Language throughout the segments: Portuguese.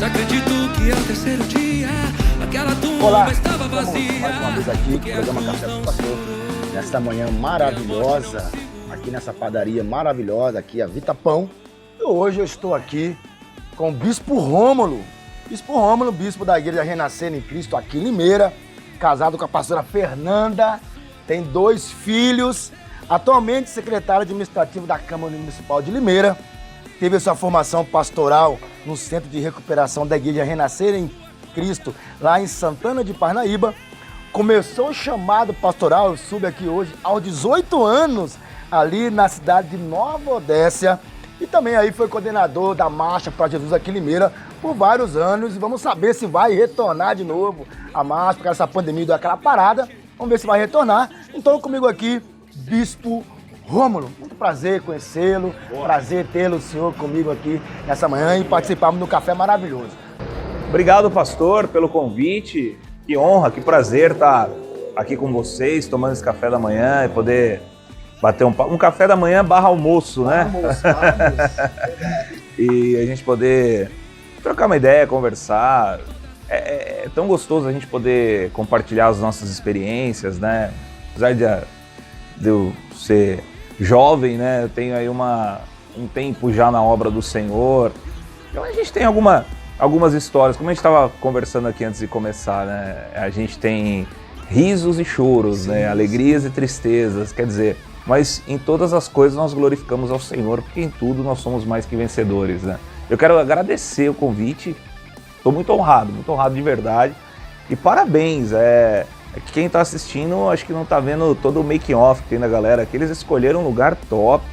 acredito que ao terceiro dia aquela tumba Olá, estava estamos vazia. mais uma vez aqui no programa Café com o Pastor, nesta manhã maravilhosa, aqui nessa padaria maravilhosa, aqui a Vita Pão. E hoje eu estou aqui com o Bispo Rômulo, bispo da Igreja Renascer em Cristo aqui em Limeira, casado com a pastora Fernanda, tem 2 filhos, atualmente secretário administrativo da Câmara Municipal de Limeira, teve sua formação pastoral no Centro de Recuperação da Igreja Renascer em Cristo, lá em Santana de Parnaíba. Começou o chamado pastoral, eu soube aqui hoje, aos 18 anos, ali na cidade de Nova Odécia. E também aí foi coordenador da Marcha para Jesus aqui em Limeira por vários anos. E vamos saber se vai retornar de novo a marcha, porque essa pandemia deu aquela parada. Vamos ver se vai retornar. Então comigo aqui, Bispo Rômulo. Muito prazer conhecê-lo, prazer tê-lo, senhor, comigo aqui nessa manhã e participarmos do café maravilhoso. Obrigado, pastor, pelo convite. Que honra, que prazer estar aqui com vocês, tomando esse café da manhã e poder bater um café da manhã / almoço, né? Almoço. E a gente poder trocar uma ideia, conversar. É tão gostoso a gente poder compartilhar as nossas experiências, né? Apesar de eu ser jovem, né? Eu tenho aí um tempo já na obra do Senhor. Então a gente tem algumas histórias, como a gente estava conversando aqui antes de começar, né? A gente tem risos e choros, sim, né? Alegrias e tristezas, quer dizer, mas em todas as coisas nós glorificamos ao Senhor, porque em tudo nós somos mais que vencedores, né? Eu quero agradecer o convite, estou muito honrado de verdade, e parabéns, quem está assistindo acho que não está vendo todo o making-off que tem da galera, que eles escolheram um lugar top,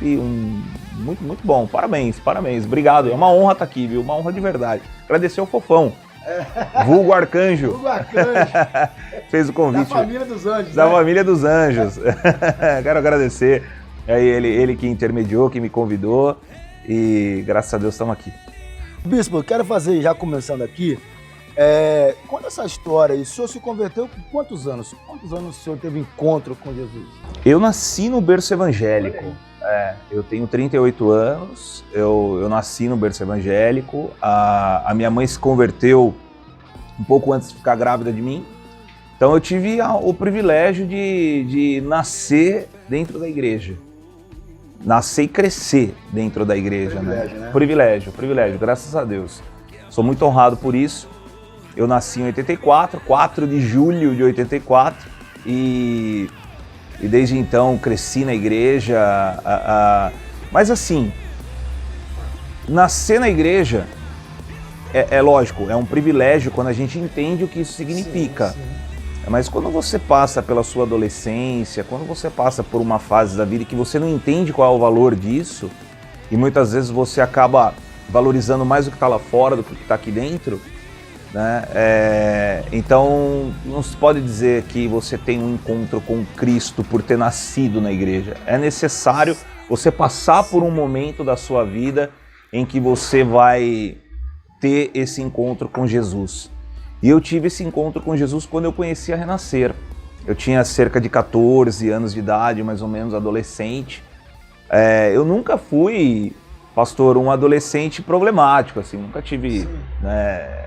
muito, muito bom, parabéns, obrigado, é uma honra estar aqui, viu, uma honra de verdade. Agradecer ao Fofão, vulgo Arcanjo, fez o convite. Da família dos anjos, Da né? família dos anjos. Quero agradecer, ele que intermediou, que me convidou, e graças a Deus estamos aqui. Bispo, eu quero fazer, já começando aqui, conta essa história aí. O senhor se converteu com quantos anos? Quantos anos o senhor teve encontro com Jesus? Eu nasci no berço evangélico. Eu tenho 38 anos, eu nasci no berço evangélico. A minha mãe se converteu um pouco antes de ficar grávida de mim. Então eu tive o privilégio de nascer dentro da igreja. Nascer e crescer dentro da igreja, Privilégio, né? né? Privilégio, graças a Deus. Sou muito honrado por isso. Eu nasci em 84, 4 de julho de 84, e desde então cresci na igreja. Mas assim, nascer na igreja é lógico, é um privilégio quando a gente entende o que isso significa. Sim. Mas quando você passa pela sua adolescência, quando você passa por uma fase da vida que você não entende qual é o valor disso, e muitas vezes você acaba valorizando mais o que está lá fora do que está aqui dentro, né? Então não se pode dizer que você tem um encontro com Cristo por ter nascido na igreja. É necessário você passar por um momento da sua vida em que você vai ter esse encontro com Jesus. E eu tive esse encontro com Jesus quando eu conheci a Renascer. Eu tinha cerca de 14 anos de idade, mais ou menos, adolescente. Eu nunca fui, pastor, um adolescente problemático, assim, nunca tive, né,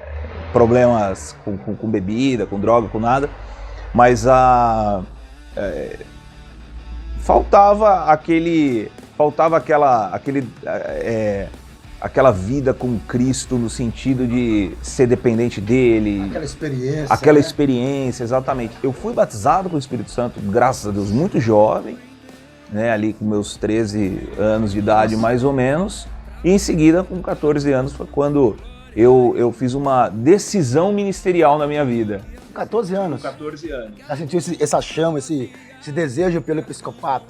problemas com bebida, com droga, com nada, mas faltava aquela vida com Cristo no sentido de ser dependente dele. Aquela experiência, exatamente. Eu fui batizado com o Espírito Santo, graças a Deus, muito jovem, né, ali com meus 13 anos de idade, mais ou menos, e em seguida, com 14 anos, foi quando eu fiz uma decisão ministerial na minha vida. 14 anos? 14 anos. Já sentiu essa chama, esse desejo pelo episcopado?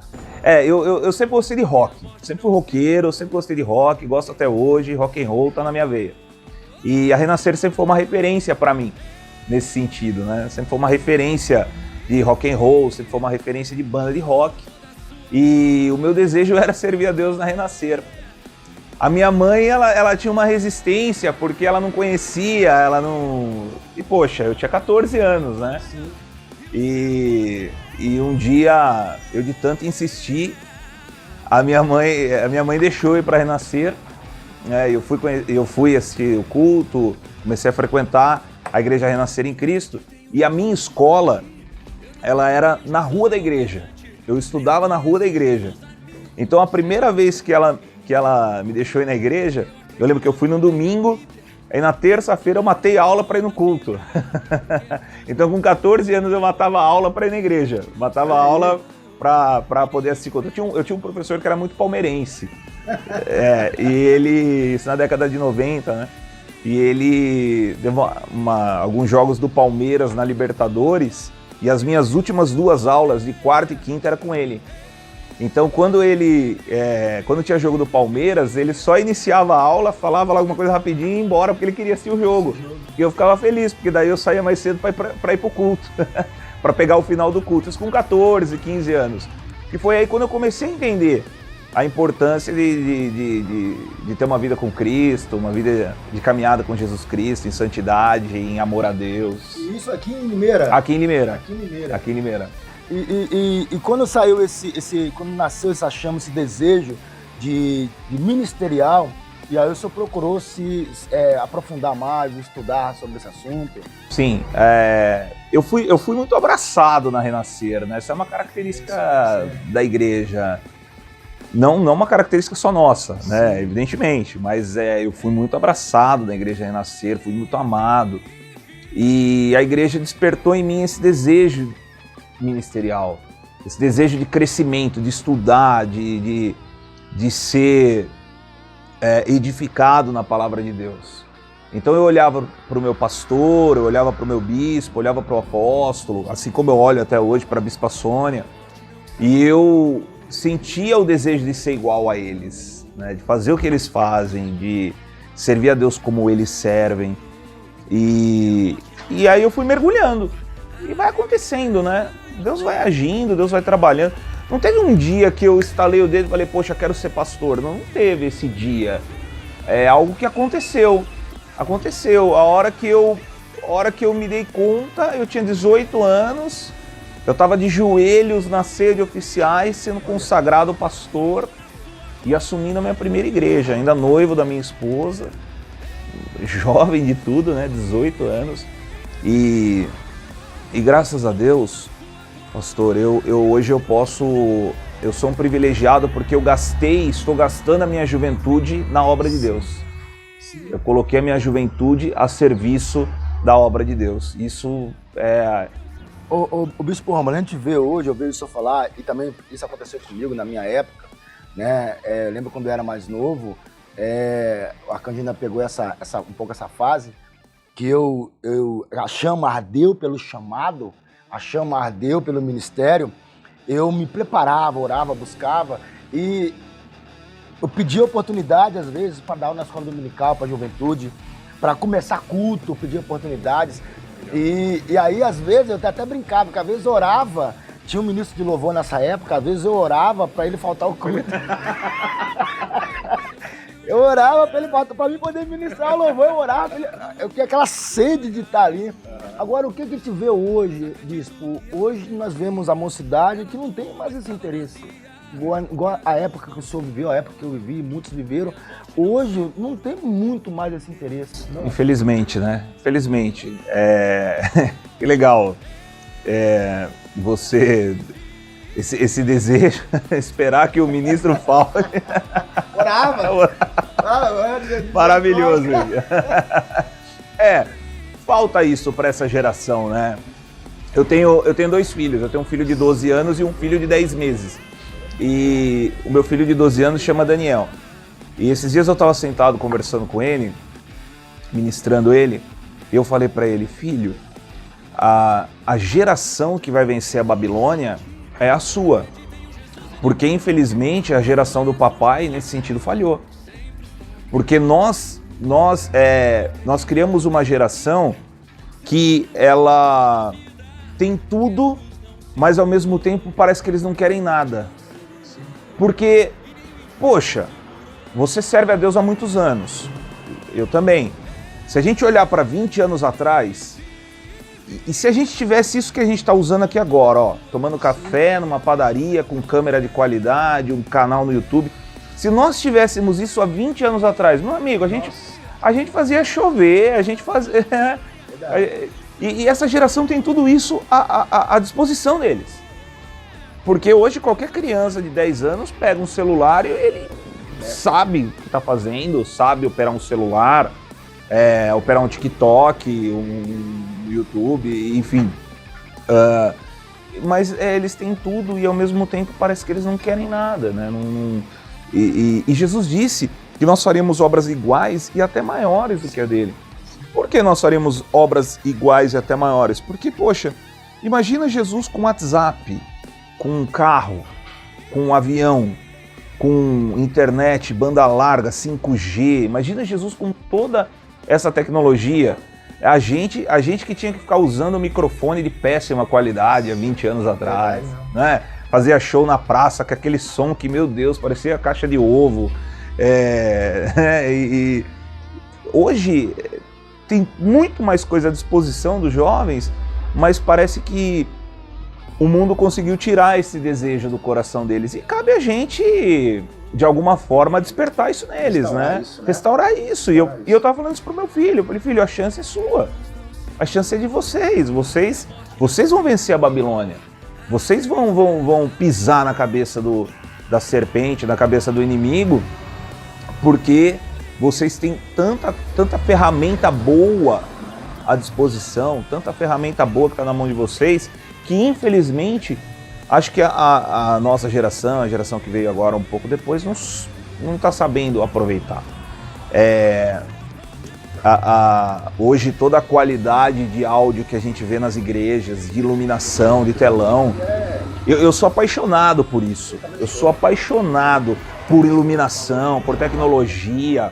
Eu sempre gostei de rock, sempre fui roqueiro, sempre gostei de rock, gosto até hoje, rock and roll tá na minha veia. E a Renascer sempre foi uma referência para mim, nesse sentido, né? Sempre foi uma referência de rock and roll, sempre foi uma referência de banda de rock. E o meu desejo era servir a Deus na Renascer. A minha mãe, ela tinha uma resistência, porque ela não conhecia, ela não... E poxa, eu tinha 14 anos, né? Sim. E um dia, eu de tanto insistir, a minha mãe deixou eu ir para Renascer. Eu fui assistir o culto, comecei a frequentar a Igreja Renascer em Cristo, e a minha escola, ela era na rua da igreja. Eu estudava na rua da igreja. Então a primeira vez que ela me deixou ir na igreja, eu lembro que eu fui no domingo, aí na terça-feira eu matei aula para ir no culto. Então com 14 anos eu matava aula para ir na igreja. Matava aula para poder assistir culto. Eu tinha um professor que era muito palmeirense. E ele, isso na década de 90, né? E ele deu alguns jogos do Palmeiras na Libertadores, e as minhas últimas 2 aulas, de quarta e quinta, era com ele. Então, quando tinha jogo do Palmeiras, ele só iniciava a aula, falava lá alguma coisa rapidinho e ia embora, porque ele queria assistir o jogo. E eu ficava feliz, porque daí eu saía mais cedo para ir pro culto, para pegar o final do culto. Isso com 14, 15 anos. E foi aí quando eu comecei a entender a importância de ter uma vida com Cristo, uma vida de caminhada com Jesus Cristo, em santidade, em amor a Deus. E isso aqui em Limeira? Aqui em Limeira. Aqui em Limeira. E quando saiu quando nasceu essa chama, esse desejo de ministerial, e aí o senhor procurou se aprofundar mais, estudar sobre esse assunto? Sim, eu fui muito abraçado na Renascer, né? Essa é uma característica da igreja. Não uma característica só nossa, né? Evidentemente, mas eu fui muito abraçado na Igreja Renascer, fui muito amado. E a igreja despertou em mim esse desejo ministerial, esse desejo de crescimento, de estudar, de ser edificado na palavra de Deus. Então eu olhava para o meu pastor, eu olhava para o meu bispo, olhava para o apóstolo, assim como eu olho até hoje para a bispa Sônia, e eu sentia o desejo de ser igual a eles, né? De fazer o que eles fazem, de servir a Deus como eles servem. E aí eu fui mergulhando. E vai acontecendo, né? Deus vai agindo, Deus vai trabalhando. Não teve um dia que eu estalei o dedo e falei, poxa, quero ser pastor. Não teve esse dia. É algo que aconteceu. Aconteceu. A hora que eu me dei conta, eu tinha 18 anos... Eu estava de joelhos na ceia de oficiais, sendo consagrado pastor e assumindo a minha primeira igreja, ainda noivo da minha esposa, jovem de tudo, né, 18 anos. E graças a Deus, pastor, hoje eu sou um privilegiado porque estou gastando a minha juventude na obra de Deus. Eu coloquei a minha juventude a serviço da obra de Deus. Isso é... O Bispo Romulo, a gente vê hoje, eu vejo o senhor falar, e também isso aconteceu comigo na minha época, né? Eu lembro quando eu era mais novo, a Arcanjo ainda pegou um pouco essa fase, que a chama ardeu pelo chamado, a chama ardeu pelo ministério, eu me preparava, orava, buscava, e eu pedia oportunidade, às vezes, para dar aula na escola dominical, para a juventude, para começar culto, eu pedia oportunidades. E aí, às vezes, eu até brincava, porque às vezes eu orava, tinha um ministro de louvor nessa época, às vezes eu orava para ele faltar o culto. Eu orava para ele faltar, para mim poder ministrar o louvor, eu orava, eu tinha aquela sede de estar ali. Agora, o que a gente vê hoje, Bispo? Hoje nós vemos a mocidade que não tem mais esse interesse. Igual a época que o senhor viveu, a época que eu vivi, muitos viveram. Hoje não tem muito mais esse interesse. Não. Infelizmente, né? Infelizmente. Que legal. Você... Esse desejo, esperar que o ministro fale. Orava. Maravilhoso. Falta isso para essa geração, né? Eu tenho 2 filhos. Eu tenho um filho de 12 anos e um filho de 10 meses. E o meu filho de 12 anos chama Daniel. E esses dias eu estava sentado conversando com ele, ministrando ele, e eu falei para ele, filho, a geração que vai vencer a Babilônia é a sua. Porque infelizmente a geração do papai nesse sentido falhou. Porque nós criamos uma geração que ela tem tudo, mas ao mesmo tempo parece que eles não querem nada. Porque, poxa, você serve a Deus há muitos anos, eu também. Se a gente olhar para 20 anos atrás, e se a gente tivesse isso que a gente está usando aqui agora, ó, tomando café numa padaria, com câmera de qualidade, um canal no YouTube, Se nós tivéssemos isso há 20 anos atrás, meu amigo, a gente fazia chover, a gente fazia... E essa geração tem tudo isso à disposição deles. Porque hoje qualquer criança de 10 anos pega um celular e ele sabe o que está fazendo, sabe operar um celular, operar um TikTok, um YouTube, enfim. Mas eles têm tudo e ao mesmo tempo parece que eles não querem nada, né? E Jesus disse que nós faríamos obras iguais e até maiores do que a dele. Por que nós faríamos obras iguais e até maiores? Porque, poxa, imagina Jesus com WhatsApp, com um carro, com um avião, com internet, banda larga, 5G. Imagina Jesus com toda essa tecnologia. A gente que tinha que ficar usando um microfone de péssima qualidade há 20 anos atrás, né? Fazia show na praça com aquele som que, meu Deus, parecia caixa de ovo. E hoje tem muito mais coisa à disposição dos jovens, mas parece que o mundo conseguiu tirar esse desejo do coração deles. E cabe a gente, de alguma forma, despertar isso neles, restaurar isso. E eu tava falando isso pro meu filho. Eu falei, filho, a chance é sua. A chance é de vocês. Vocês vão vencer a Babilônia. Vocês vão pisar na cabeça da serpente, na cabeça do inimigo, porque vocês têm tanta ferramenta boa à disposição, tanta ferramenta boa que está na mão de vocês, que infelizmente, acho que a nossa geração, a geração que veio agora um pouco depois, não está sabendo aproveitar. Hoje toda a qualidade de áudio que a gente vê nas igrejas, de iluminação, de telão, eu sou apaixonado por isso. Eu sou apaixonado por iluminação, por tecnologia.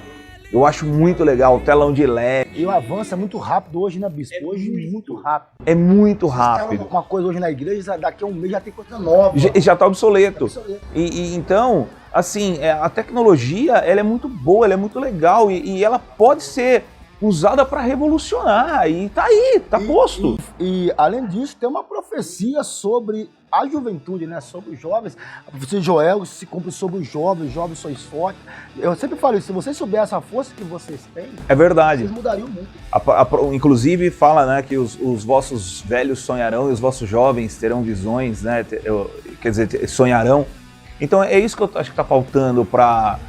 Eu acho muito legal, o telão de LED. E o avanço é muito rápido hoje, né, Bispo? Hoje muito rápido. É muito rápido. Uma coisa hoje na igreja, daqui a um mês já tem coisa nova. Já está obsoleto. E então, assim, a tecnologia, ela é muito boa, ela é muito legal e ela pode ser usada para revolucionar. E tá aí, tá posto. E além disso, tem uma profecia sobre a juventude, né? Sobre os jovens. A profecia de Joel se cumpre sobre os jovens sois fortes. Eu sempre falo isso, se vocês soubessem essa força que vocês têm, é verdade. Vocês mudariam muito. Inclusive fala, né, que os vossos velhos sonharão e os vossos jovens terão visões, né? Quer dizer, sonharão. Então é isso que eu acho que está faltando para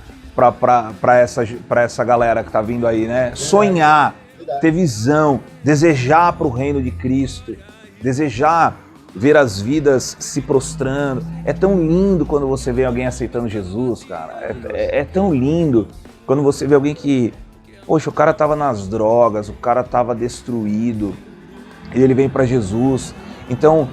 essa galera que está vindo aí, né? Sonhar, ter visão, desejar para o reino de Cristo, desejar ver as vidas se prostrando. É tão lindo quando você vê alguém aceitando Jesus, cara. É tão lindo quando você vê alguém que, poxa, o cara tava nas drogas, o cara tava destruído e ele vem para Jesus. Então,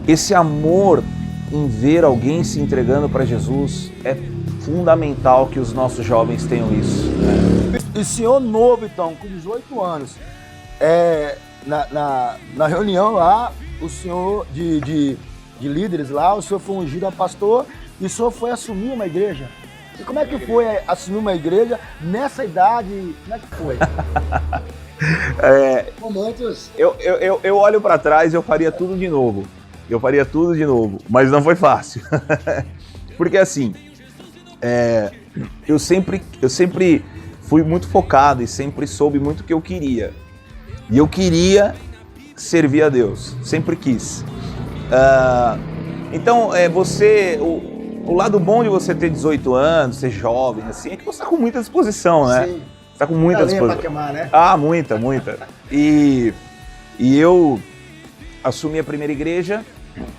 esse amor em ver alguém se entregando para Jesus é fundamental que os nossos jovens tenham isso, né? E senhor novo, então, com 18 anos, na reunião lá, o senhor de líderes lá, o senhor foi ungido a pastor e o senhor foi assumir uma igreja. E como é que foi assumir uma igreja nessa idade? Como é que foi? Momentos. Eu olho para trás e eu faria tudo de novo. Mas não foi fácil. Porque assim, eu sempre fui muito focado e sempre soube muito o que eu queria. E eu queria servir a Deus, sempre quis. Então, o lado bom de você ter 18 anos, ser jovem, assim, é que você está com muita disposição, né? Sim. Você tá com muita disposição. Pra queimar, né? Ah, muita. E eu assumi a primeira igreja.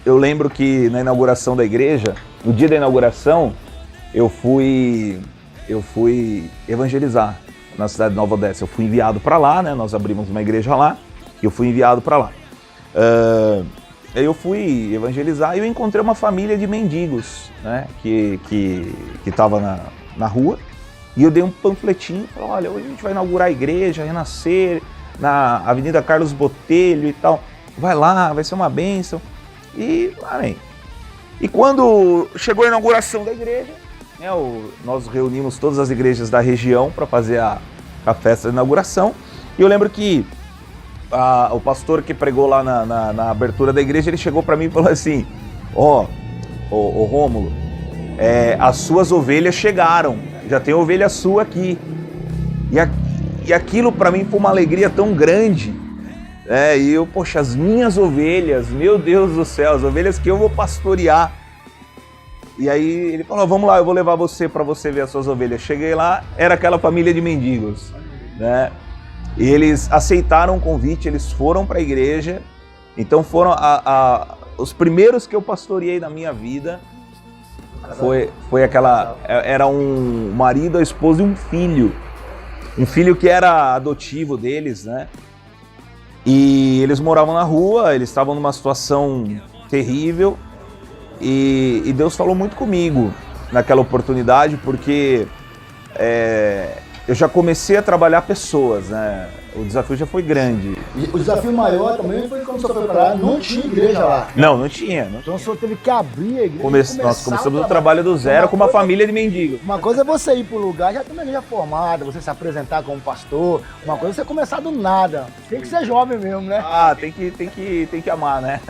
Eu lembro que na inauguração da igreja, no dia da inauguração, eu fui evangelizar na cidade de Nova Odessa. Eu fui enviado para lá, né? Nós abrimos uma igreja lá e eu fui enviado para lá. Aí eu fui evangelizar e eu encontrei uma família de mendigos, né? Que estava na rua. E eu dei um panfletinho, falei, olha, hoje a gente vai inaugurar a igreja, renascer, na Avenida Carlos Botelho e tal. Vai lá, vai ser uma bênção. E, amém. E quando chegou a inauguração da igreja, né, nós reunimos todas as igrejas da região para fazer a festa de inauguração. E eu lembro que o pastor que pregou lá na abertura da igreja, ele chegou para mim e falou assim, Rômulo, as suas ovelhas chegaram, já tem ovelha sua aqui. E aquilo para mim foi uma alegria tão grande. E eu, poxa, as minhas ovelhas, meu Deus do céu, as ovelhas que eu vou pastorear. E aí ele falou, vamos lá, eu vou levar você para você ver as suas ovelhas. Cheguei lá, era aquela família de mendigos, né? E eles aceitaram o convite, eles foram para a igreja. Então foram os primeiros que eu pastoreei na minha vida. Foi aquela, era um marido, a esposa e um filho. Um filho que era adotivo deles, né? E eles moravam na rua, eles estavam numa situação terrível. E Deus falou muito comigo naquela oportunidade, porque eu já comecei a trabalhar pessoas, né? O desafio já foi grande. E o desafio maior também foi quando o senhor foi para lá, não tinha igreja lá. Não tinha. Então o senhor teve que abrir a igreja. Nós começamos o trabalho do zero com uma família de mendigos. Uma coisa é você ir para o lugar, já tem uma igreja formada, você se apresentar como pastor. Uma coisa é você começar do nada. Tem que ser jovem mesmo, né? Tem que amar, né?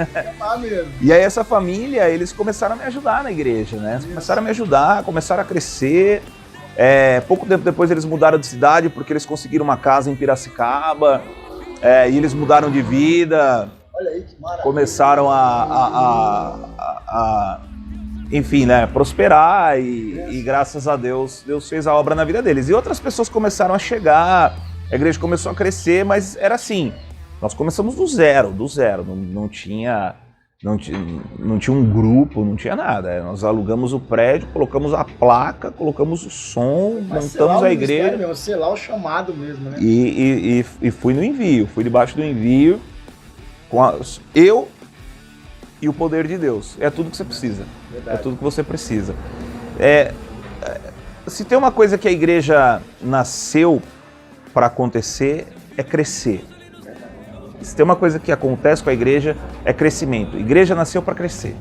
Amar mesmo. E aí essa família, eles começaram a me ajudar na igreja, né? Eles começaram a me ajudar, começaram a crescer. Pouco tempo depois eles mudaram de cidade porque eles conseguiram uma casa em Piracicaba, e eles mudaram de vida. Olha aí que maravilha. Começaram enfim, né, prosperar e graças a Deus, Deus fez a obra na vida deles. E outras pessoas começaram a chegar, a igreja começou a crescer, mas era assim, nós começamos do zero, não tinha um grupo, não tinha nada. Nós alugamos o prédio, colocamos a placa, colocamos o som, montamos a igreja. Mesmo, selar o chamado mesmo, né? E fui no envio, fui debaixo do envio, eu e o poder de Deus. É tudo que você precisa. Verdade. É tudo que você precisa. Se tem uma coisa que a igreja nasceu para acontecer, é crescer. Se tem uma coisa que acontece com a igreja, é crescimento. A igreja nasceu para crescer.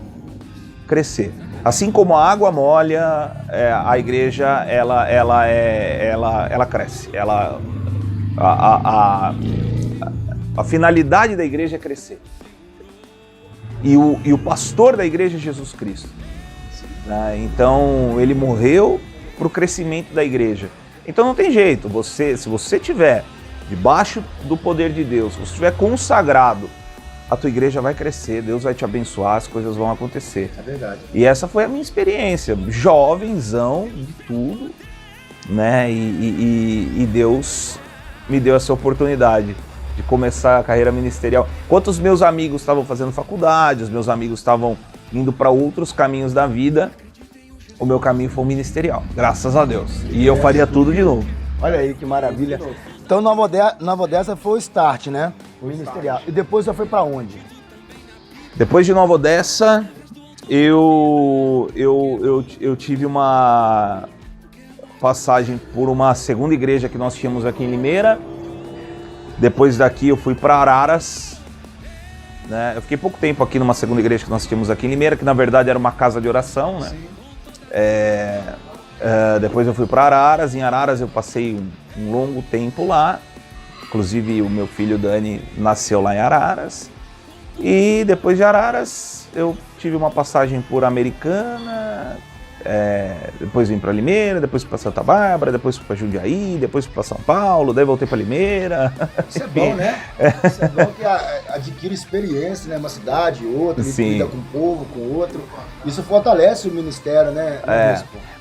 Crescer. Assim como a água molha, a igreja ela cresce. A finalidade da igreja é crescer. E o pastor da igreja é Jesus Cristo. Então ele morreu para o crescimento da igreja. Então não tem jeito. Se você tiver debaixo do poder de Deus, se você estiver consagrado, a tua igreja vai crescer, Deus vai te abençoar, as coisas vão acontecer. É verdade. E essa foi a minha experiência, jovenzão de tudo, né? E Deus me deu essa oportunidade de começar a carreira ministerial. Enquanto os meus amigos estavam fazendo faculdade, os meus amigos estavam indo para outros caminhos da vida, o meu caminho foi ministerial, graças a Deus. E eu faria tudo de novo. Olha aí que maravilha. Então Nova Odessa foi o start, né? O ministerial. E depois você foi para onde? Depois de Nova Odessa, eu tive uma passagem por uma segunda igreja que nós tínhamos aqui em Limeira. Depois daqui eu fui para Araras, né? Eu fiquei pouco tempo aqui numa segunda igreja que nós tínhamos aqui em Limeira, que na verdade era uma casa de oração, né? Depois eu fui para Araras. Em Araras eu passei um longo tempo lá. Inclusive o meu filho Dani nasceu lá em Araras. E depois de Araras eu tive uma passagem por Americana. Depois vim para Limeira, depois fui para Santa Bárbara, depois fui para Jundiaí, depois fui para São Paulo, daí voltei para Limeira. Isso é bom, né? Isso é bom que adquire experiência, né? Uma cidade, outra, lida com um povo, com outro. Isso fortalece o ministério, né?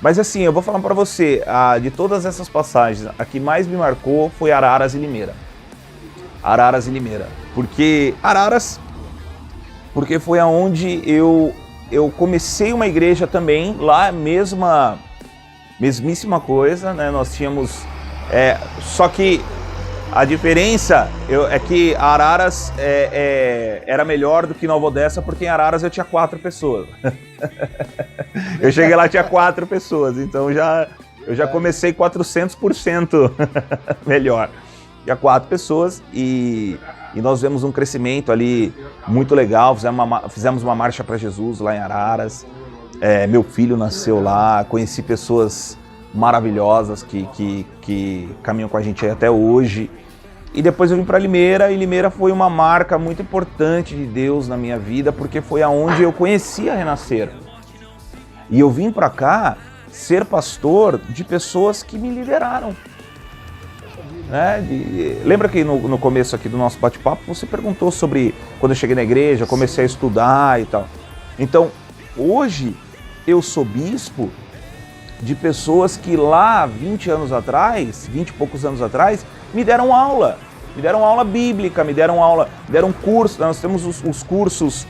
Mas assim, eu vou falar para você, de todas essas passagens, a que mais me marcou foi Araras e Limeira. Araras e Limeira. Porque foi aonde eu comecei uma igreja também, lá mesmíssima coisa, né? Nós tínhamos, só que a diferença é que Araras era melhor do que Nova Odessa, porque em Araras eu tinha 4 pessoas. Eu cheguei lá, tinha 4 pessoas, então eu já comecei 400% melhor. Tinha 4 pessoas e nós vemos um crescimento ali muito legal, fizemos uma marcha para Jesus lá em Araras, meu filho nasceu lá, conheci pessoas maravilhosas que caminham com a gente aí até hoje. E depois eu vim para Limeira, e Limeira foi uma marca muito importante de Deus na minha vida, porque foi aonde eu conheci a Renascer. E eu vim para cá ser pastor de pessoas que me lideraram. Né? Lembra que no começo aqui do nosso bate-papo você perguntou sobre quando eu cheguei na igreja, comecei a estudar e tal. Então, hoje eu sou bispo de pessoas que lá 20 anos atrás, 20 e poucos anos atrás, me deram aula bíblica, me deram curso. Nós temos os cursos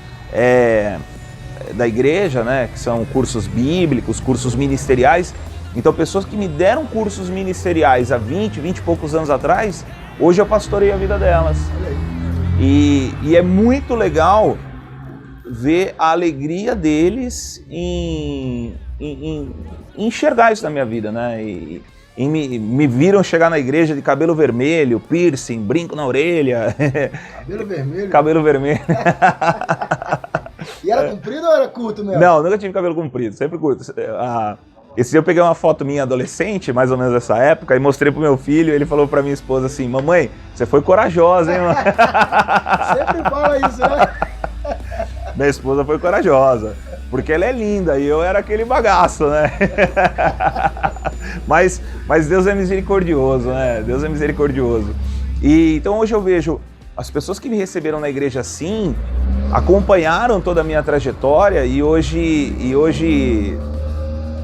da igreja, né, que são cursos bíblicos, cursos ministeriais. Então, pessoas que me deram cursos ministeriais há 20 e poucos anos atrás, hoje eu pastorei a vida delas. E é muito legal ver a alegria deles em enxergar isso na minha vida, né? E me viram chegar na igreja de cabelo vermelho, piercing, brinco na orelha. Cabelo vermelho? Cabelo vermelho. E era comprido ou era curto mesmo? Não, nunca tive cabelo comprido, sempre curto. Esse dia eu peguei uma foto minha adolescente, mais ou menos dessa época, e mostrei pro meu filho, e ele falou pra minha esposa assim: mamãe, você foi corajosa, hein, mano? Sempre fala isso, né? Minha esposa foi corajosa, porque ela é linda e eu era aquele bagaço, né? Mas Deus é misericordioso, né? Deus é misericordioso. E então hoje eu vejo as pessoas que me receberam na igreja assim, acompanharam toda a minha trajetória e hoje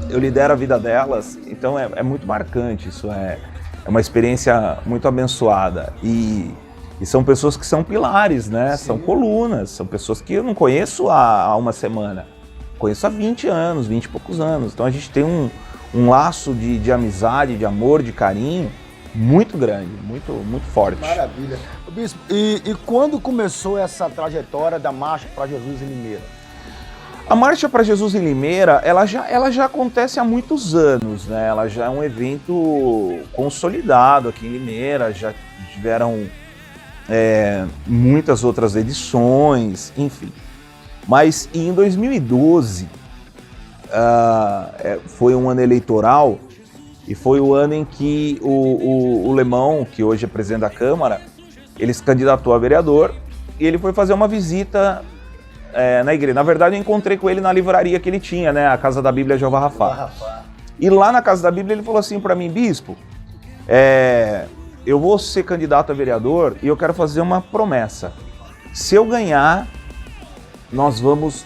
eu lidero a vida delas, então é muito marcante, isso é uma experiência muito abençoada. E são pessoas que são pilares, né? Sim. São colunas, são pessoas que eu não conheço há uma semana, conheço há 20 anos, 20 e poucos anos. Então a gente tem um laço de amizade, de amor, de carinho muito grande, muito forte. Maravilha. Bispo, e quando começou essa trajetória da Marcha para Jesus em Limeira? A Marcha para Jesus em Limeira, ela já acontece há muitos anos, né? Ela já é um evento consolidado aqui em Limeira, já tiveram muitas outras edições, enfim. Mas em 2012, foi um ano eleitoral e foi o ano em que o Lemão, que hoje é presidente da Câmara, ele se candidatou a vereador e ele foi fazer uma visita na igreja. Na verdade, eu encontrei com ele na livraria que ele tinha, né? A Casa da Bíblia Jeová Rafá. E lá na Casa da Bíblia ele falou assim para mim: bispo, eu vou ser candidato a vereador e eu quero fazer uma promessa. Se eu ganhar, nós vamos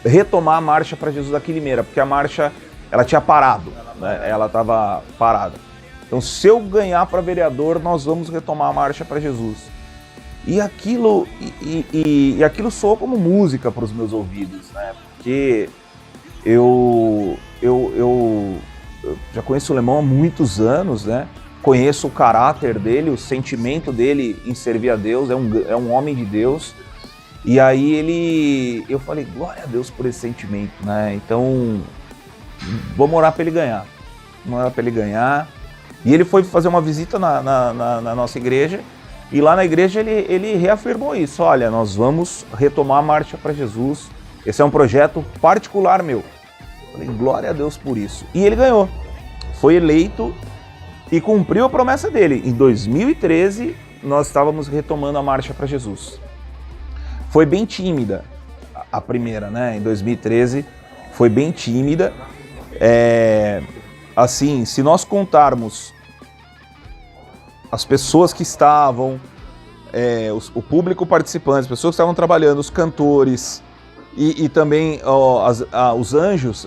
retomar a Marcha para Jesus aqui em Limeira, porque a marcha ela tinha parado, né? Ela estava parada. Então, se eu ganhar para vereador, nós vamos retomar a Marcha para Jesus. E aquilo soou como música para os meus ouvidos, né? Porque eu já conheço o Lemão há muitos anos, né? Conheço o caráter dele, o sentimento dele em servir a Deus, é um homem de Deus. E aí eu falei, glória a Deus por esse sentimento, né? Então, vamos orar para ele ganhar. Vamos orar para ele ganhar. E ele foi fazer uma visita na nossa igreja, e lá na igreja ele reafirmou isso: olha, nós vamos retomar a Marcha para Jesus, esse é um projeto particular meu. Eu falei, glória a Deus por isso. E ele ganhou, foi eleito e cumpriu a promessa dele. Em 2013, nós estávamos retomando a Marcha para Jesus. Foi bem tímida a primeira, né? Em 2013, foi bem tímida. Assim, se nós contarmos as pessoas que estavam, o público participante, as pessoas que estavam trabalhando, os cantores e também os anjos,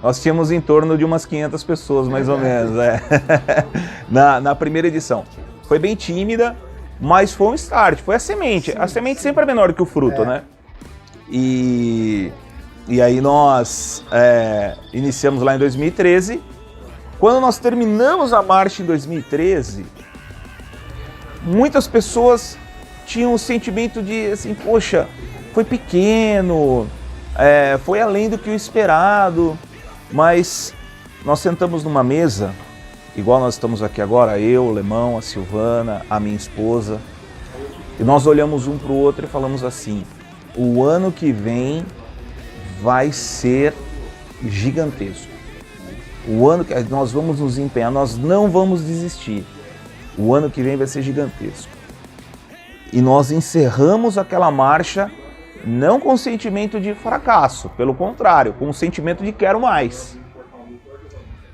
nós tínhamos em torno de umas 500 pessoas, mais ou menos, na primeira edição. Foi bem tímida, mas foi um start, foi a semente. A semente sempre é menor que o fruto, né? E aí nós iniciamos lá em 2013. Quando nós terminamos a marcha em 2013, muitas pessoas tinham o sentimento de assim, poxa, foi pequeno, foi além do que o esperado, mas nós sentamos numa mesa, igual nós estamos aqui agora, eu, o Lemão, a Silvana, a minha esposa, e nós olhamos um para o outro e falamos assim: o ano que vem vai ser gigantesco. O ano que nós vamos nos empenhar, nós não vamos desistir. O ano que vem vai ser gigantesco. E nós encerramos aquela marcha não com sentimento de fracasso, pelo contrário, com o sentimento de quero mais.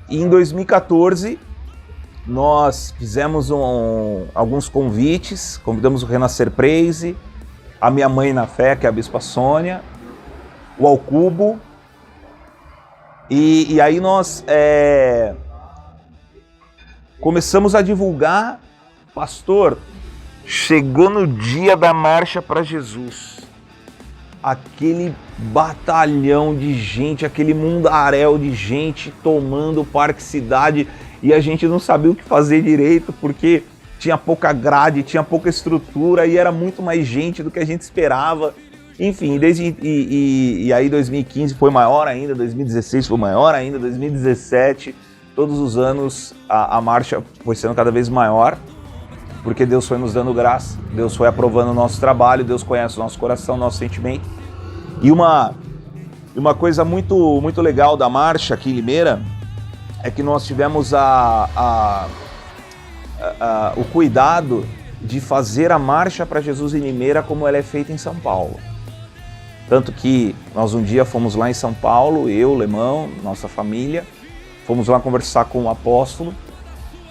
E em 2014, nós fizemos alguns convites, convidamos o Renascer Praise, a minha mãe na fé, que é a Bispa Sônia, o Alcubo, e aí nós começamos a divulgar, pastor, chegou no dia da Marcha para Jesus, aquele batalhão de gente, aquele mundaréu de gente tomando o Parque Cidade, e a gente não sabia o que fazer direito, porque tinha pouca grade, tinha pouca estrutura, e era muito mais gente do que a gente esperava. Enfim, e aí 2015 foi maior ainda, 2016 foi maior ainda, 2017, todos os anos a marcha foi sendo cada vez maior, porque Deus foi nos dando graça, Deus foi aprovando o nosso trabalho, Deus conhece o nosso coração, o nosso sentimento. E uma coisa muito, muito legal da marcha aqui em Limeira é que nós tivemos o cuidado de fazer a Marcha para Jesus em Limeira como ela é feita em São Paulo. Tanto que nós um dia fomos lá em São Paulo, eu, Lemão, nossa família, fomos lá conversar com o apóstolo,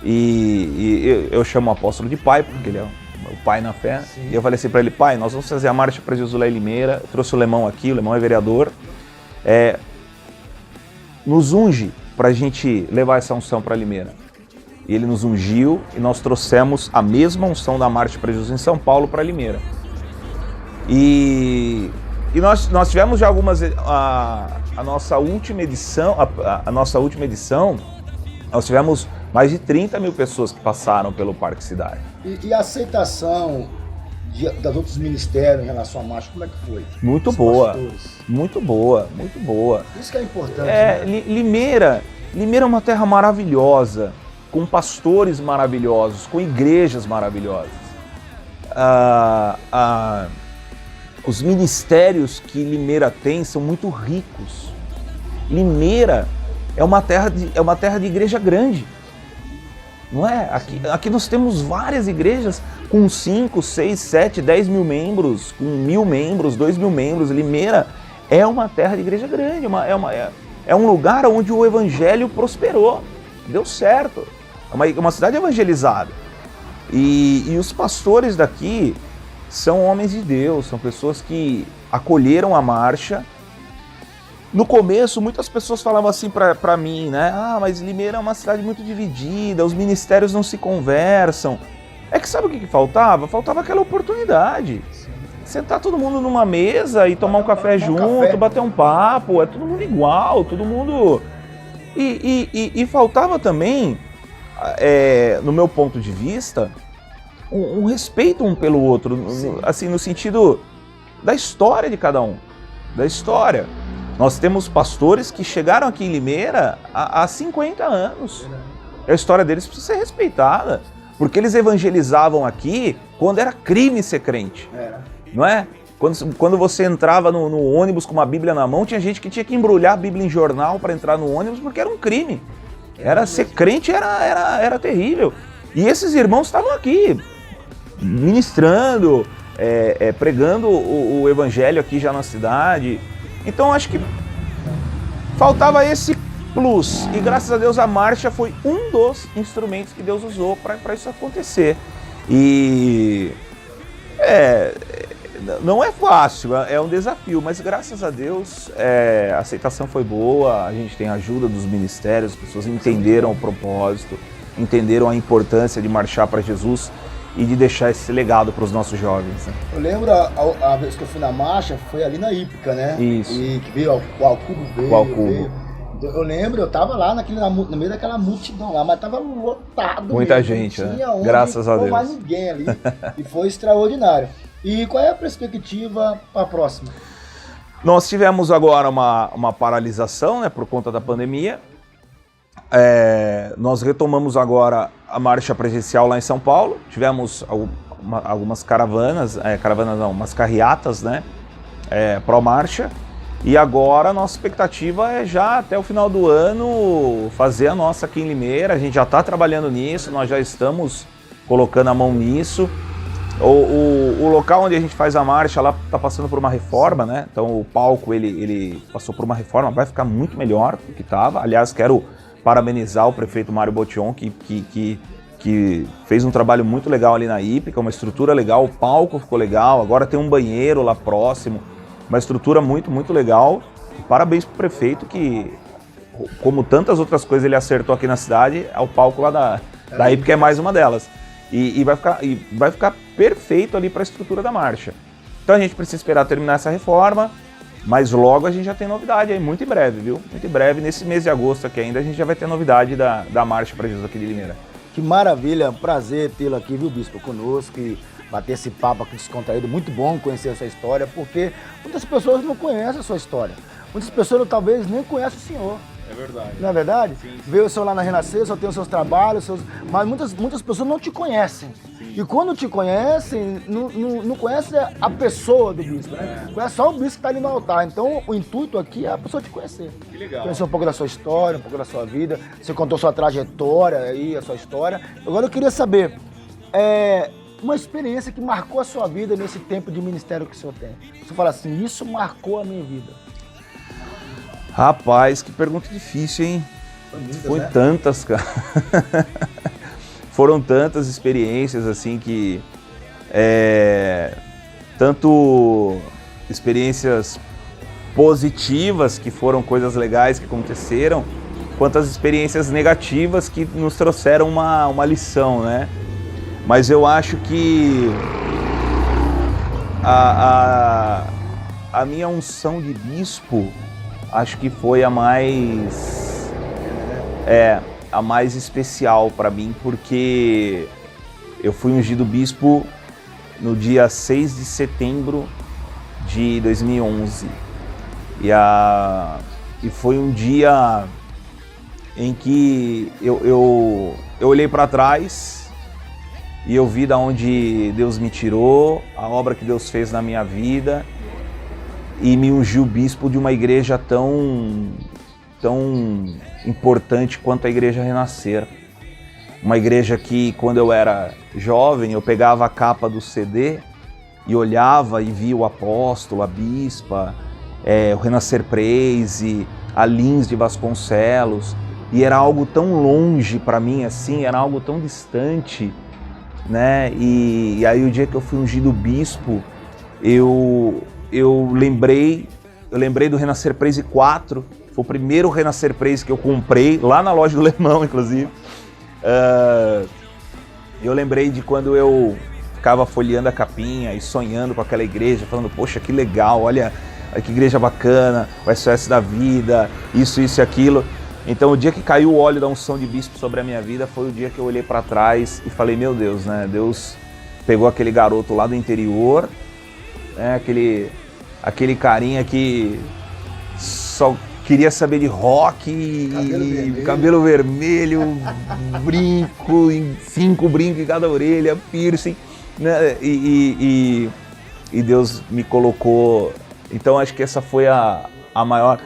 e eu chamo o apóstolo de pai, porque ele é o pai na fé. Sim. E eu falei assim para ele: pai, nós vamos fazer a Marcha para Jesus lá em Limeira. Eu trouxe o Lemão aqui, o Lemão é vereador. Nos unge para a gente levar essa unção para Limeira. E ele nos ungiu e nós trouxemos a mesma unção da Marcha para Jesus em São Paulo para Limeira. E nós tivemos já a nossa última edição, nós tivemos mais de 30 mil pessoas que passaram pelo Parque Cidade. E a aceitação das outros ministérios em relação à marcha, como é que foi? Muito boa, muito boa, muito boa. Isso que é importante. Né? Limeira é uma terra maravilhosa, com pastores maravilhosos, com igrejas maravilhosas. Os ministérios que Limeira tem são muito ricos. Limeira é uma terra de igreja grande. Não é? Aqui nós temos várias igrejas com 5, 6, 7, 10 mil membros, com 1.000 membros, 2.000 membros. Limeira é uma terra de igreja grande, é um lugar onde o evangelho prosperou, deu certo. É uma cidade evangelizada. E os pastores daqui são homens de Deus, são pessoas que acolheram a marcha. No começo, muitas pessoas falavam assim para mim, né? Mas Limeira é uma cidade muito dividida, os ministérios não se conversam. É que sabe o que faltava? Faltava aquela oportunidade. Sentar todo mundo numa mesa e tomar um café junto, bater um papo, é todo mundo igual, todo mundo... E faltava também, no meu ponto de vista, um respeito um pelo outro, assim, no sentido da história de cada um, da história. Nós temos pastores que chegaram aqui em Limeira há 50 anos. A história deles precisa ser respeitada, porque eles evangelizavam aqui quando era crime ser crente, não é? Quando você entrava no ônibus com uma Bíblia na mão, tinha gente que tinha que embrulhar a Bíblia em jornal para entrar no ônibus, porque era um crime. Ser crente era terrível. E esses irmãos estavam aqui, ministrando, pregando o evangelho aqui já na cidade. Então acho que faltava esse plus, e graças a Deus a marcha foi um dos instrumentos que Deus usou para isso acontecer. E não é fácil, é um desafio, mas graças a Deus a aceitação foi boa, a gente tem a ajuda dos ministérios, as pessoas entenderam o propósito, entenderam a importância de marchar para Jesus e de deixar esse legado para os nossos jovens. Né? Eu lembro a vez que eu fui na marcha, foi ali na Hípica, né? Isso. E que veio o Alcubo veio. O Alcubo. Eu lembro, eu tava lá no meio daquela multidão lá, mas tava lotado. Muita mesmo, gente, né? Graças a Deus. Não mais ninguém ali. E foi extraordinário. E qual é a perspectiva para a próxima? Nós tivemos agora uma paralisação, né, por conta da pandemia. Nós retomamos agora a marcha presencial lá em São Paulo. Tivemos algumas caravanas, umas carreatas, né, pró-marcha. E agora a nossa expectativa é já até o final do ano fazer a nossa aqui em Limeira. A gente já está trabalhando nisso, nós já estamos colocando a mão nisso. O local onde a gente faz a marcha lá está passando por uma reforma, né? Então o palco ele passou por uma reforma, vai ficar muito melhor do que estava. Aliás, quero parabenizar o prefeito Mário Botion, que fez um trabalho muito legal ali na Hípica, uma estrutura legal, o palco ficou legal, agora tem um banheiro lá próximo, uma estrutura muito, muito legal. Parabéns pro prefeito que, como tantas outras coisas ele acertou aqui na cidade, o palco lá da Hípica é mais uma delas. E vai ficar perfeito ali para a estrutura da marcha. Então a gente precisa esperar terminar essa reforma, mas logo a gente já tem novidade aí, muito em breve, viu? Muito em breve, nesse mês de agosto aqui ainda, a gente já vai ter novidade da marcha para Jesus aqui de Limeira. Que maravilha, prazer tê-lo aqui, viu, Bispo, conosco e bater esse papo aqui descontraído. Muito bom conhecer a sua história, porque muitas pessoas não conhecem a sua história. Muitas pessoas talvez nem conhecem o senhor. É verdade. Não é verdade? Sim. Vê o senhor lá na Renascer, só tem os seus trabalhos, mas muitas pessoas não te conhecem. Sim. E quando te conhecem, não conhece a pessoa do bispo, né? Conhece só o bispo que está ali no altar. Então o intuito aqui é a pessoa te conhecer. Que legal. Conhecer um pouco da sua história, um pouco da sua vida. Você contou sua trajetória aí, a sua história. Agora eu queria saber, uma experiência que marcou a sua vida nesse tempo de ministério que o senhor tem. Você fala assim, isso marcou a minha vida. Rapaz, que pergunta difícil, hein? Foi né? Tantas, cara. Foram tantas experiências, assim, que... tanto experiências positivas, que foram coisas legais que aconteceram, quanto as experiências negativas que nos trouxeram uma lição, né? Mas eu acho que a minha unção de bispo, acho que foi a mais especial para mim, porque eu fui ungido bispo no dia 6 de setembro de 2011. E foi um dia em que eu olhei para trás e eu vi da onde Deus me tirou, a obra que Deus fez na minha vida, e me ungiu bispo de uma igreja tão importante quanto a Igreja Renascer. Uma igreja que, quando eu era jovem, eu pegava a capa do CD e olhava e via o apóstolo, a bispa, o Renascer Praise, a Lins de Vasconcelos, e era algo tão longe para mim, assim, era algo tão distante, né? E aí o dia que eu fui ungido bispo, eu lembrei do Renascer Praise 4, foi o primeiro Renascer Praise que eu comprei, lá na loja do Lemão, inclusive. Eu lembrei de quando eu ficava folheando a capinha e sonhando com aquela igreja, falando, poxa, que legal, olha que igreja bacana, o SOS da vida, isso e aquilo. Então o dia que caiu o óleo da unção de bispo sobre a minha vida foi o dia que eu olhei para trás e falei, meu Deus, né? Deus pegou aquele garoto lá do interior, né? Aquele carinha que só queria saber de rock e cabelo vermelho, brinco, 5 brincos em cada orelha, piercing, né? E Deus me colocou. Então acho que essa foi a maior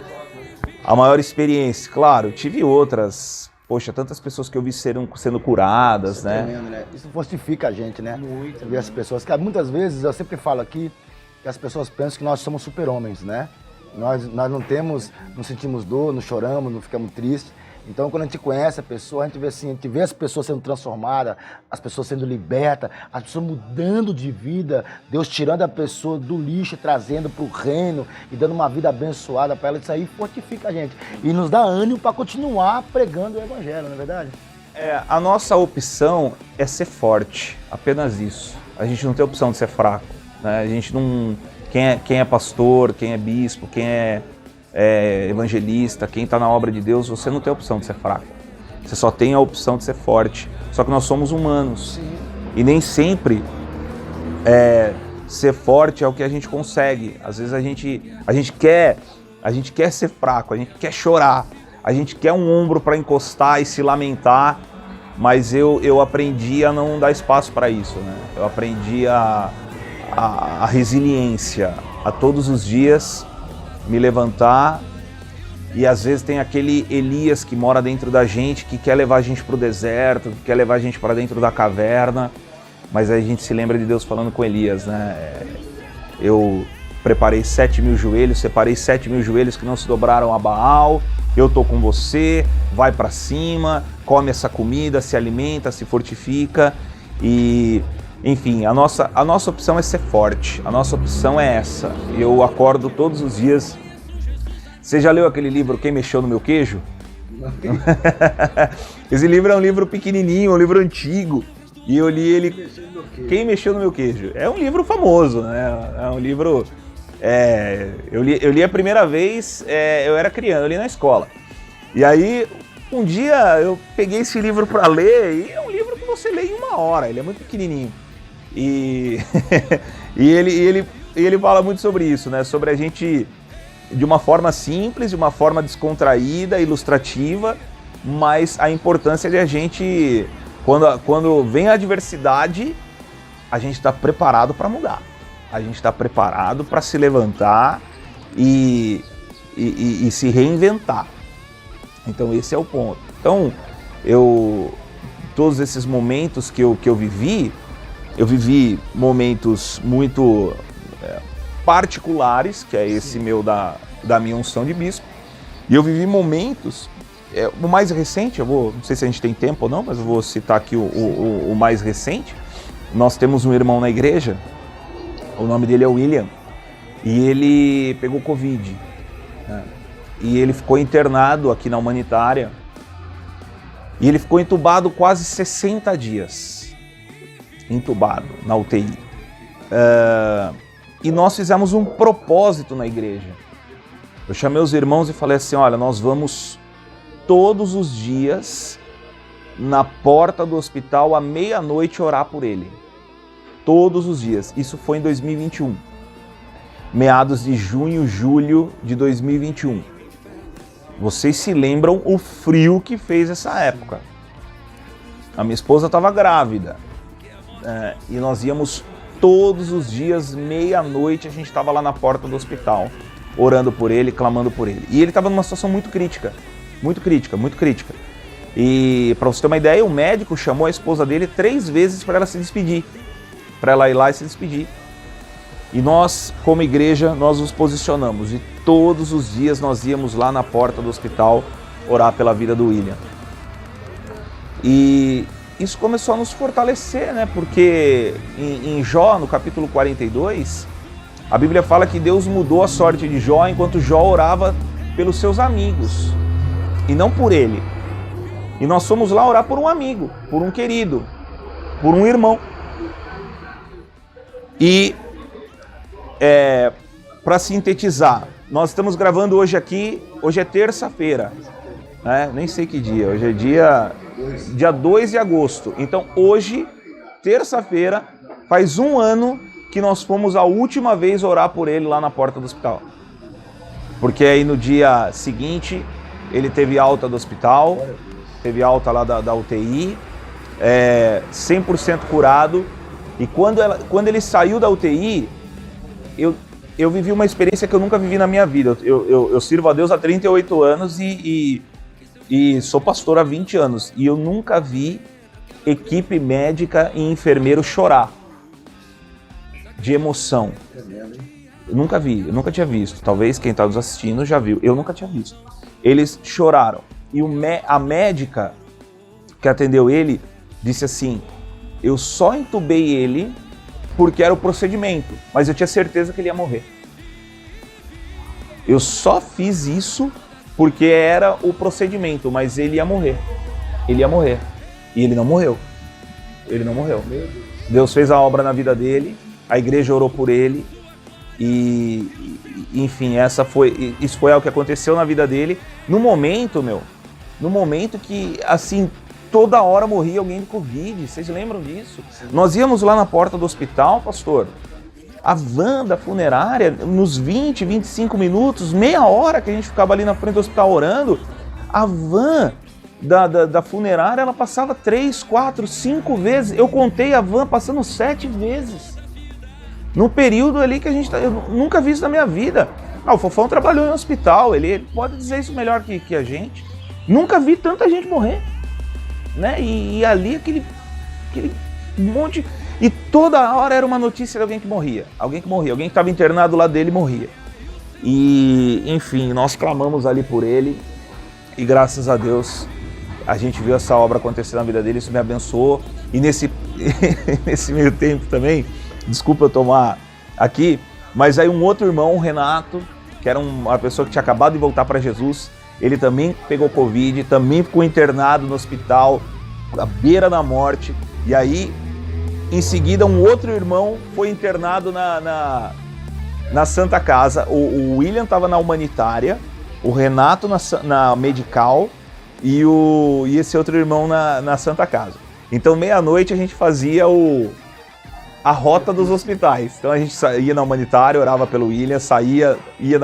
experiência. Claro, tive outras. Poxa, tantas pessoas que eu vi sendo curadas, né? Tremendo, né? Isso fortifica a gente, né? Muito. Você vê as pessoas, que muitas vezes, eu sempre falo aqui, que as pessoas pensam que nós somos super-homens, né? Nós não sentimos dor, não choramos, não ficamos tristes. Então, quando a gente conhece a pessoa, a gente vê as pessoas sendo transformadas, as pessoas sendo libertas, as pessoas mudando de vida, Deus tirando a pessoa do lixo, trazendo para o reino e dando uma vida abençoada para ela. Isso aí fortifica a gente e nos dá ânimo para continuar pregando o evangelho, não é verdade? A nossa opção é ser forte, apenas isso. A gente não tem opção de ser fraco, né? A gente não... Quem é pastor, quem é bispo, quem é evangelista, quem está na obra de Deus, você não tem a opção de ser fraco. Você só tem a opção de ser forte. Só que nós somos humanos. Sim. E nem sempre ser forte é o que a gente consegue. Às vezes a gente quer ser fraco, a gente quer chorar, a gente quer um ombro para encostar e se lamentar, mas eu aprendi a não dar espaço para isso, né? Eu aprendi a resiliência, a todos os dias me levantar, e às vezes tem aquele Elias que mora dentro da gente, que quer levar a gente para o deserto, que quer levar a gente para dentro da caverna, mas aí a gente se lembra de Deus falando com Elias, né? Eu preparei 7.000 joelhos, separei 7.000 joelhos que não se dobraram a Baal, eu tô com você, vai para cima, come essa comida, se alimenta, se fortifica e... Enfim, a nossa opção é ser forte, a nossa opção é essa. Eu acordo todos os dias. Você já leu aquele livro Quem Mexeu no Meu Queijo? Esse livro é um livro pequenininho, um livro antigo. E eu li ele... Quem Mexeu no Meu Queijo? É um livro famoso, né? É um livro... eu li a primeira vez, eu era criança, eu li na escola. E aí, um dia eu peguei esse livro para ler e é um livro que você lê em 1 hora, ele é muito pequenininho. E ele fala muito sobre isso, né? Sobre a gente, de uma forma simples, de uma forma descontraída, ilustrativa, mas a importância de a gente, quando vem a adversidade, a gente está preparado para mudar. A gente está preparado para se levantar e se reinventar. Então esse é o ponto. Então, todos esses momentos que eu vivi momentos muito particulares, que é esse meu da minha unção de bispo, e eu vivi momentos, o mais recente, não sei se a gente tem tempo ou não, mas eu vou citar aqui o mais recente. Nós temos um irmão na igreja, o nome dele é William, e ele pegou Covid, né? E ele ficou internado aqui na Humanitária, e ele ficou entubado quase 60 dias. Entubado na UTI. E nós fizemos um propósito na igreja. Eu chamei os irmãos e falei assim, olha, nós vamos todos os dias na porta do hospital à meia-noite orar por ele. Todos os dias. Isso foi em 2021. Meados de junho, julho de 2021. Vocês se lembram o frio que fez essa época. A minha esposa estava grávida. E nós íamos todos os dias, meia-noite, a gente estava lá na porta do hospital, orando por ele, clamando por ele. E ele estava numa situação muito crítica, muito crítica, muito crítica. E para você ter uma ideia, o médico chamou a esposa dele 3 vezes para ela se despedir, para ela ir lá e se despedir. E nós, como igreja, nós nos posicionamos e todos os dias nós íamos lá na porta do hospital orar pela vida do William. E isso começou a nos fortalecer, né? Porque em Jó, no capítulo 42, a Bíblia fala que Deus mudou a sorte de Jó enquanto Jó orava pelos seus amigos e não por ele. E nós fomos lá orar por um amigo, por um querido, por um irmão. E para sintetizar, nós estamos gravando hoje aqui, hoje é terça-feira, né? Nem sei que dia, hoje é dia 2 de agosto. Então hoje, terça-feira, faz 1 ano que nós fomos a última vez orar por ele lá na porta do hospital. Porque aí no dia seguinte, ele teve alta do hospital, teve alta lá da UTI, 100% curado. E quando ele saiu da UTI, eu vivi uma experiência que eu nunca vivi na minha vida. Eu sirvo a Deus há 38 anos e sou pastor há 20 anos. E eu nunca vi equipe médica e enfermeiro chorar de emoção. Eu nunca vi, eu nunca tinha visto. Talvez quem está nos assistindo já viu. Eu nunca tinha visto. Eles choraram. E a médica que atendeu ele disse assim: eu só entubei ele porque era o procedimento, mas eu tinha certeza que ele ia morrer. Eu só fiz isso porque era o procedimento, mas ele ia morrer. Ele ia morrer. E ele não morreu. Ele não morreu. Deus fez a obra na vida dele, a igreja orou por ele e enfim, isso foi algo que aconteceu na vida dele no momento que, assim, toda hora morria alguém de Covid. Vocês lembram disso? Nós íamos lá na porta do hospital, pastor, a van da funerária, nos 20, 25 minutos, meia hora que a gente ficava ali na frente do hospital orando, a van da funerária, ela passava 3, 4, 5 vezes. Eu contei a van passando 7 vezes. No período ali que eu nunca vi isso na minha vida. O Fofão trabalhou em um hospital, ele pode dizer isso melhor que a gente. Nunca vi tanta gente morrer, né? E ali aquele monte... E toda hora era uma notícia de alguém que morria, alguém que estava internado lá dele morria. E, enfim, nós clamamos ali por ele e graças a Deus a gente viu essa obra acontecer na vida dele, isso me abençoou. E nesse meio tempo também, desculpa eu tomar aqui, mas aí um outro irmão, o Renato, que era uma pessoa que tinha acabado de voltar para Jesus, ele também pegou Covid, também ficou internado no hospital, à beira da morte. E aí, em seguida, um outro irmão foi internado na Santa Casa. O William estava na humanitária, o Renato na medical e esse outro irmão na Santa Casa. Então, meia-noite a gente fazia a rota dos hospitais. Então a gente ia na humanitária, orava pelo William, ia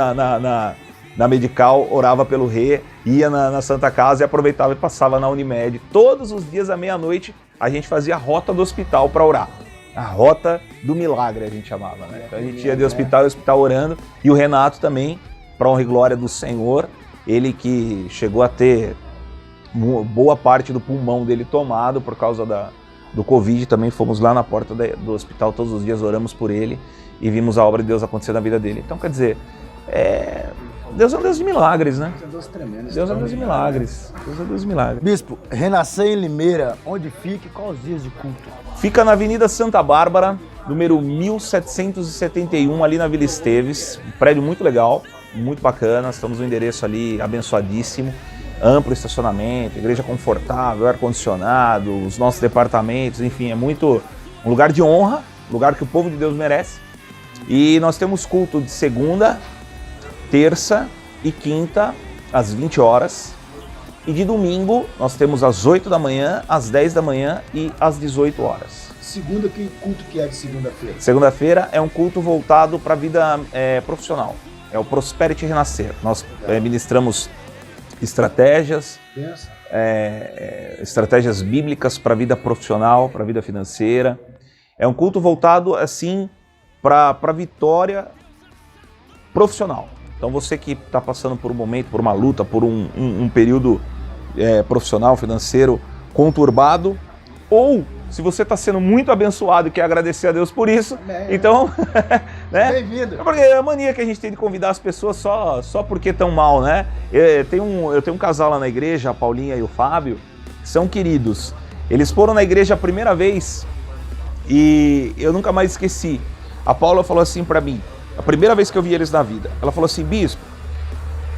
na medical, orava pelo Rê, ia na Santa Casa e aproveitava e passava na Unimed. Todos os dias à meia-noite a gente fazia a rota do hospital para orar. A rota do milagre a gente chamava, né? Então a gente ia de hospital em hospital orando. E o Renato também, para honra e glória do Senhor, ele que chegou a ter boa parte do pulmão dele tomado por causa do Covid, também fomos lá na porta do hospital todos os dias, oramos por ele e vimos a obra de Deus acontecer na vida dele. Então, quer dizer, Deus é um Deus de milagres, né? Deus é um Deus tremendo. Deus é um Deus de milagres. Deus é um Deus de milagres. Bispo, renascer em Limeira, onde fica e quais os dias de culto? Fica na Avenida Santa Bárbara, número 1771, ali na Vila Esteves. Um prédio muito legal, muito bacana. Estamos no endereço ali abençoadíssimo. Amplo estacionamento, igreja confortável, ar-condicionado, os nossos departamentos, enfim, é muito um lugar de honra, lugar que o povo de Deus merece. E nós temos culto de segunda, terça e quinta, às 20 horas. E de domingo, nós temos às 8 da manhã, às 10 da manhã e às 18 horas. Segunda, que culto que é de segunda-feira? Segunda-feira é um culto voltado para a vida profissional. É o Prosperity Renascer. Nós ministramos estratégias, estratégias bíblicas para a vida profissional, para a vida financeira. É um culto voltado, assim, para a vitória profissional. Então você que está passando por um momento, por uma luta, por um período profissional, financeiro conturbado, ou se você está sendo muito abençoado e quer agradecer a Deus por isso, então, né? Bem-vindo. Porque é a mania que a gente tem de convidar as pessoas só porque estão mal, né? Eu tenho um casal lá na igreja, a Paulinha e o Fábio, que são queridos. Eles foram na igreja a primeira vez e eu nunca mais esqueci. A Paula falou assim para mim, a primeira vez que eu vi eles na vida, ela falou assim: bispo,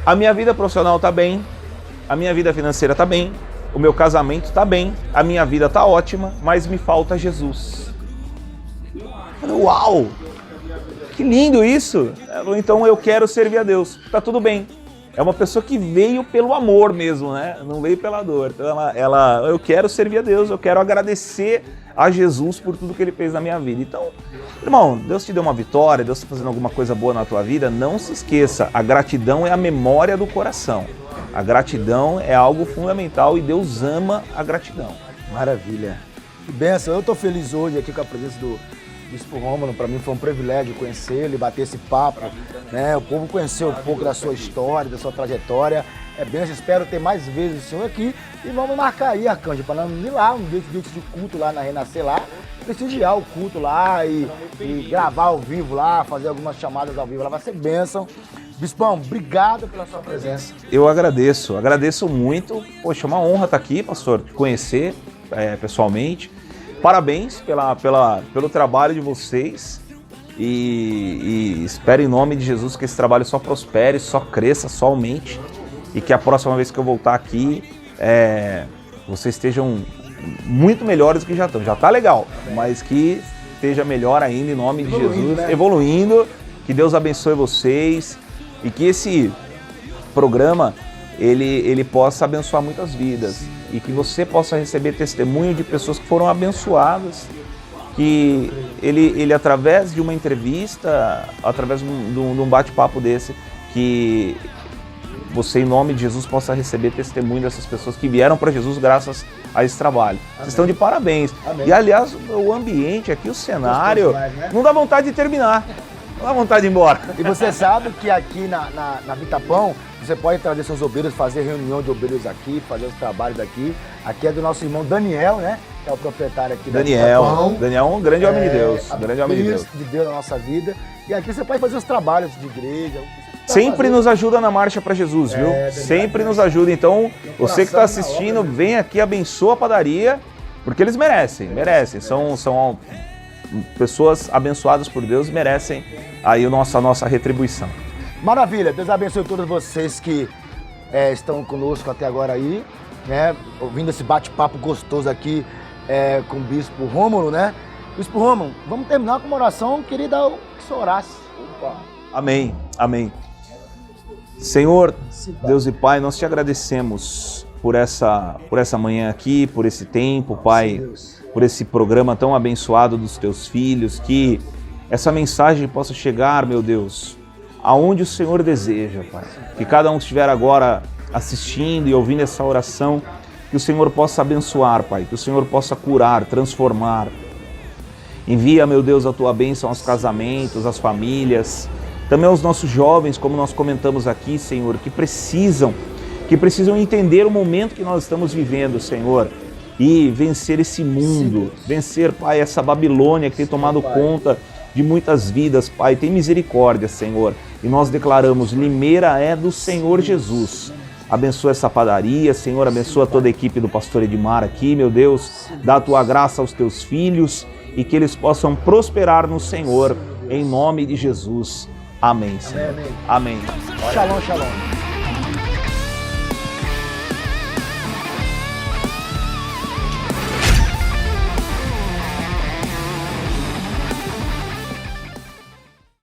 a minha vida profissional tá bem, a minha vida financeira tá bem, o meu casamento tá bem, a minha vida tá ótima, mas me falta Jesus. Uau! Que lindo isso! Então eu quero servir a Deus. Tá tudo bem. É uma pessoa que veio pelo amor mesmo, né? Não veio pela dor. Então eu quero servir a Deus, eu quero agradecer a Jesus por tudo que Ele fez na minha vida. Então, irmão, Deus te deu uma vitória, Deus está fazendo alguma coisa boa na tua vida, não se esqueça, a gratidão é a memória do coração. A gratidão é algo fundamental e Deus ama a gratidão. Maravilha. Que bênção. Eu estou feliz hoje aqui com a presença do Bispo Rômulo. Para mim foi um privilégio conhecê-lo e bater esse papo, né? O povo conheceu um pouco da sua história, da sua trajetória. É bênção. Espero ter mais vezes o senhor aqui e vamos marcar aí, Arcanjo, para nós ir lá, um dia de culto lá na Renascer lá, prestigiar o culto lá e gravar ao vivo lá, fazer algumas chamadas ao vivo lá. Vai ser bênção. Bispão, obrigado pela sua presença. Eu agradeço muito. Poxa, é uma honra estar aqui, pastor, te conhecer pessoalmente. Parabéns pelo trabalho de vocês e espero em nome de Jesus que esse trabalho só prospere, só cresça, só aumente e que a próxima vez que eu voltar aqui vocês estejam muito melhores do que já estão. Já está legal, mas que esteja melhor ainda em nome de Jesus, né? Evoluindo, que Deus abençoe vocês e que esse programa ele possa abençoar muitas vidas e que você possa receber testemunho de pessoas que foram abençoadas, que ele através de uma entrevista, através de um bate-papo desse, que você, em nome de Jesus, possa receber testemunho dessas pessoas que vieram para Jesus graças a esse trabalho. Amém. Vocês estão de parabéns. Amém. E, aliás, o ambiente aqui, o cenário, não dá vontade de terminar. Dá vontade de ir embora. E você sabe que aqui na Vitapão, você pode trazer seus obreiros, fazer reunião de obreiros aqui, fazer os trabalhos aqui. Aqui é do nosso irmão Daniel, né? Que é o proprietário aqui da Vitapão. Daniel é um grande homem de Deus. Grande homem de Deus. De Deus na nossa vida. E aqui você pode fazer os trabalhos de igreja. Sempre nos ajuda na marcha para Jesus, viu? Sempre nos ajuda. Então, você que está assistindo, vem aqui, abençoa a padaria, porque eles merecem. São pessoas abençoadas por Deus, merecem aí a nossa retribuição. Maravilha, Deus abençoe todos vocês que estão conosco até agora aí, né? Ouvindo esse bate-papo gostoso aqui com o Bispo Rômulo, né? Bispo Rômulo, vamos terminar com uma oração, queria dar que o senhor orasse. Amém, amém. Senhor, Deus e Pai, nós te agradecemos por essa manhã aqui, por esse tempo, Pai, por esse programa tão abençoado dos teus filhos, que essa mensagem possa chegar, meu Deus, aonde o Senhor deseja, Pai. Que cada um que estiver agora assistindo e ouvindo essa oração, que o Senhor possa abençoar, Pai, que o Senhor possa curar, transformar. Envia, meu Deus, a tua bênção aos casamentos, às famílias, também aos nossos jovens, como nós comentamos aqui, Senhor, que precisam entender o momento que nós estamos vivendo, Senhor, e vencer esse mundo, vencer, Pai, essa Babilônia que tem tomado conta de muitas vidas, Pai. Tem misericórdia, Senhor, e nós declaramos, Limeira é do Senhor Jesus. Abençoa essa padaria, Senhor, abençoa toda a equipe do Pastor Edmar aqui, meu Deus, dá a tua graça aos teus filhos e que eles possam prosperar no Senhor, em nome de Jesus. Amém, Senhor. Amém. Shalom, shalom.